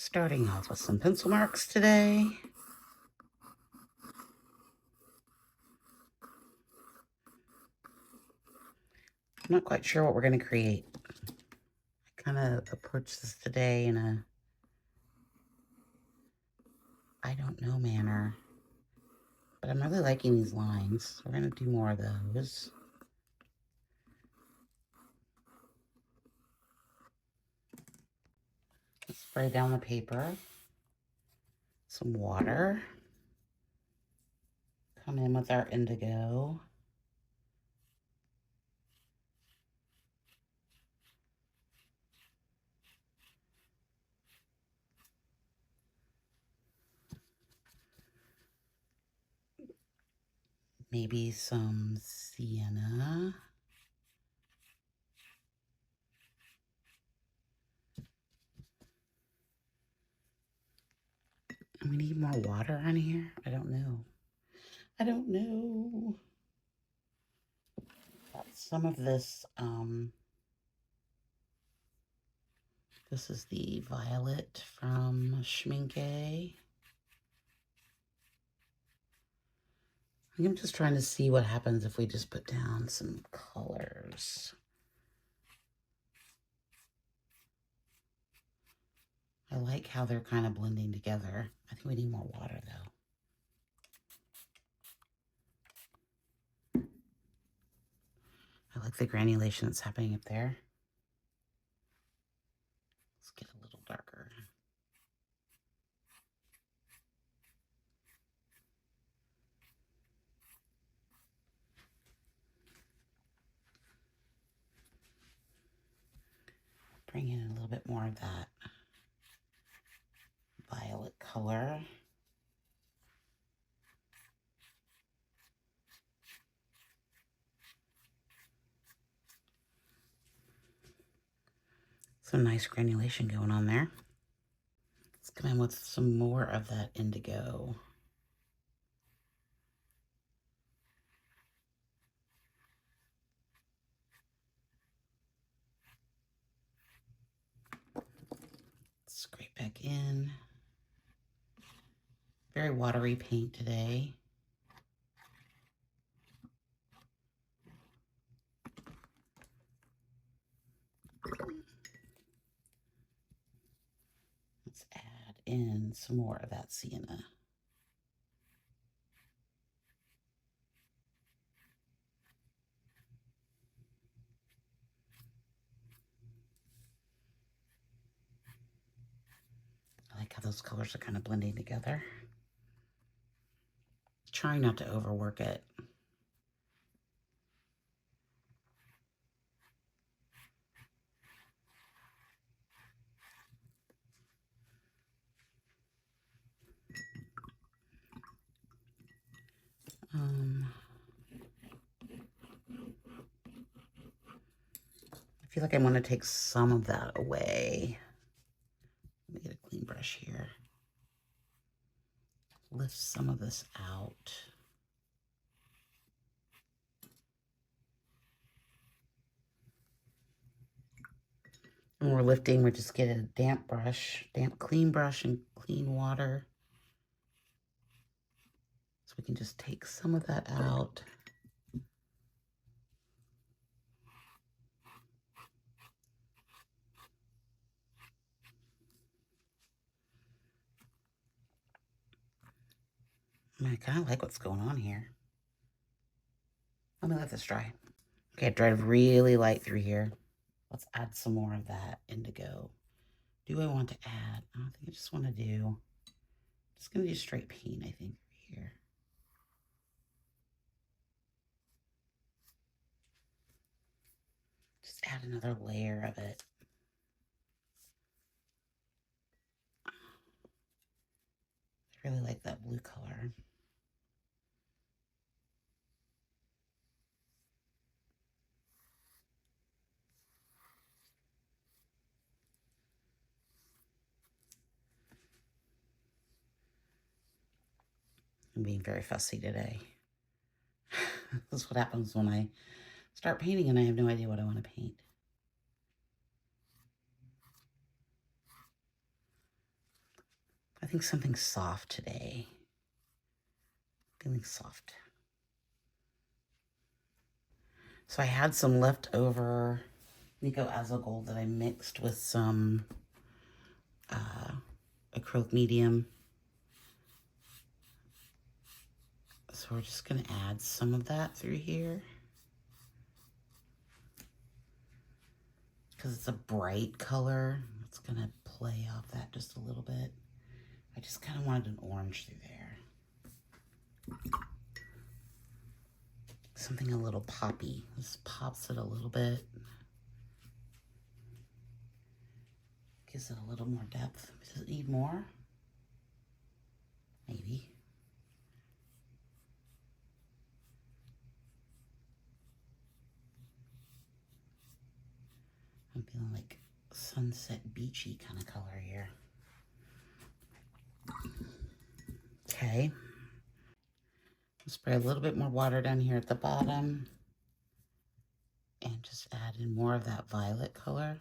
Starting off with some pencil marks today. I'm not quite sure what we're going to create. I kind of approached this today in a I don't know manner, but I'm really liking these lines. We're going to do more of those. Spray down the paper. Some water. Come in with our indigo. Maybe some sienna. We need more water on here. I don't know. I don't know. Got some of this, this is the violet from Schminke. I'm just trying to see what happens if we just put down some colors. I like how they're kind of blending together. I think we need more water though. I like the granulation that's happening up there. Let's get a little darker. Bring in a little bit more of that violet color. Some nice granulation going on there. Let's come in with some more of that indigo. Scrape back in. Very watery paint today. Let's add in some more of that sienna. I like how those colors are kind of blending together. Trying not to overwork it. I feel like I want to take some of that away. Let me get a clean brush here. Lift some of this out. When we're lifting, we just get a damp brush, damp clean brush and clean water. So we can just take some of that out. I mean, I kind of like what's going on here. Let me let this dry. Okay, it dried really light through here. Let's add some more of that indigo. Do I want to add? I don't think I just want to do, just going to do straight paint, I think, here. Just add another layer of it. I really like that blue color. I'm being very fussy today. This is what happens when I start painting and I have no idea what I want to paint. think something soft today. Feeling soft. So I had some leftover Nico Azul Gold that I mixed with some acrylic medium. So we're just going to add some of that through here. Because it's a bright color, it's going to play off that just a little bit. I just kind of wanted an orange through there. Something a little poppy. This pops it a little bit. Gives it a little more depth. Does it need more? Maybe. I'm feeling like sunset beachy kind of color here. Okay. Spray a little bit more water down here at the bottom. And just add in more of that violet color.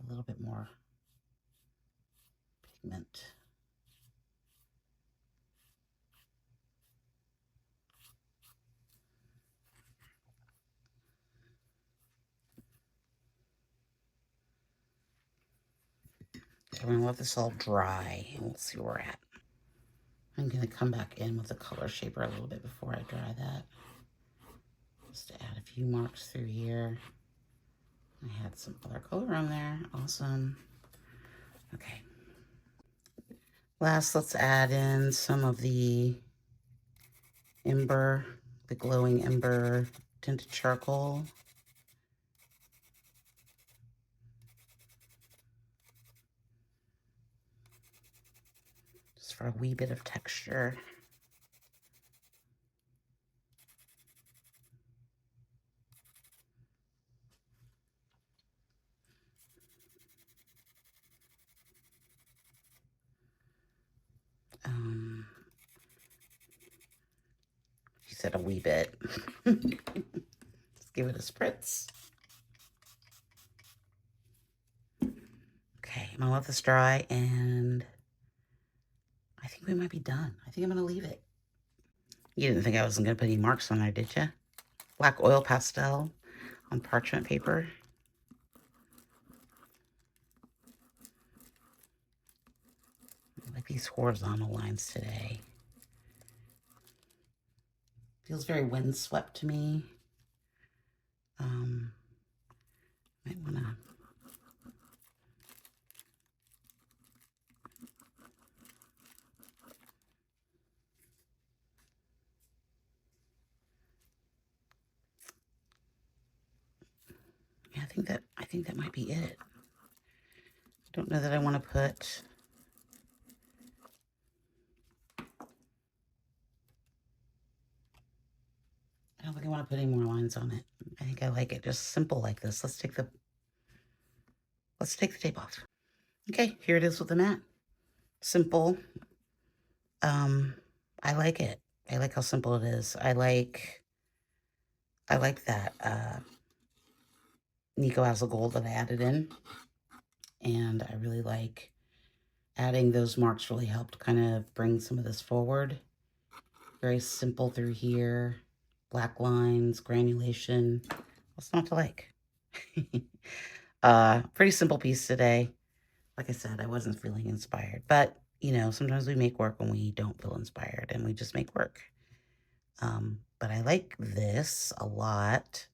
A little bit more pigment. So we're gonna let this all dry and we'll see where we're at. I'm gonna come back in with the color shaper a little bit before I dry that. Just to add a few marks through here. I had some other color on there, awesome. Okay. Last, let's add in some of the ember, the glowing ember tinted charcoal. Just for a wee bit of texture. She said a wee bit. Let's give it a spritz. Okay, I'm gonna let this dry and I think we might be done. I think I'm gonna leave it. You didn't think I wasn't gonna put any marks on there, did you? Black oil pastel on parchment paper. I like these horizontal lines today. Feels very windswept to me. Might wanna. Yeah, I think that might be it. I don't know that I want to put. I don't think I want to put any more lines on it. I think I like it just simple like this. Let's take the tape off. Okay, here it is with the mat. Simple. I like it. I like how simple it is. I like that Nico Azul Gold that I added in. And I really like adding those marks really helped kind of bring some of this forward. Very simple through here. Black lines, granulation. What's not to like? Pretty simple piece today. Like I said, I wasn't feeling inspired. But, you know, sometimes we make work when we don't feel inspired and we just make work. But I like this a lot.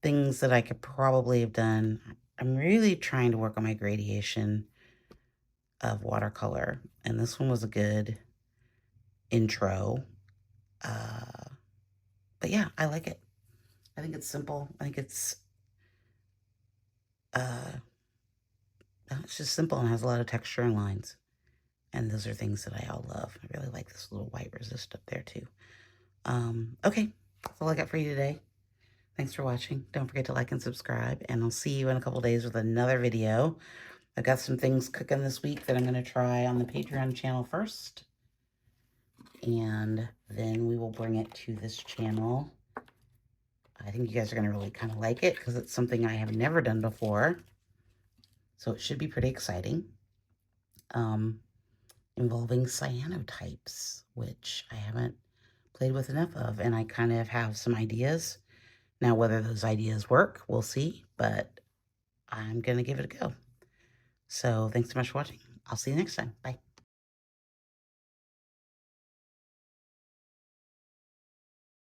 Things that I could probably have done. I'm really trying to work on my gradation of watercolor. And this one was a good intro. But yeah, I like it. I think it's simple. I think it's just simple and has a lot of texture and lines. And those are things that I all love. I really like this little white resist up there too. Okay, that's all I got for you today. Thanks for watching. Don't forget to like and subscribe, and I'll see you in a couple days with another video. I've got some things cooking this week that I'm going to try on the Patreon channel first. And then we will bring it to this channel. I think you guys are going to really kind of like it because it's something I have never done before. So it should be pretty exciting. Involving cyanotypes, which I haven't played with enough of, and I kind of have some ideas. Now, whether those ideas work, we'll see, but I'm going to give it a go. So thanks so much for watching. I'll see you next time. Bye.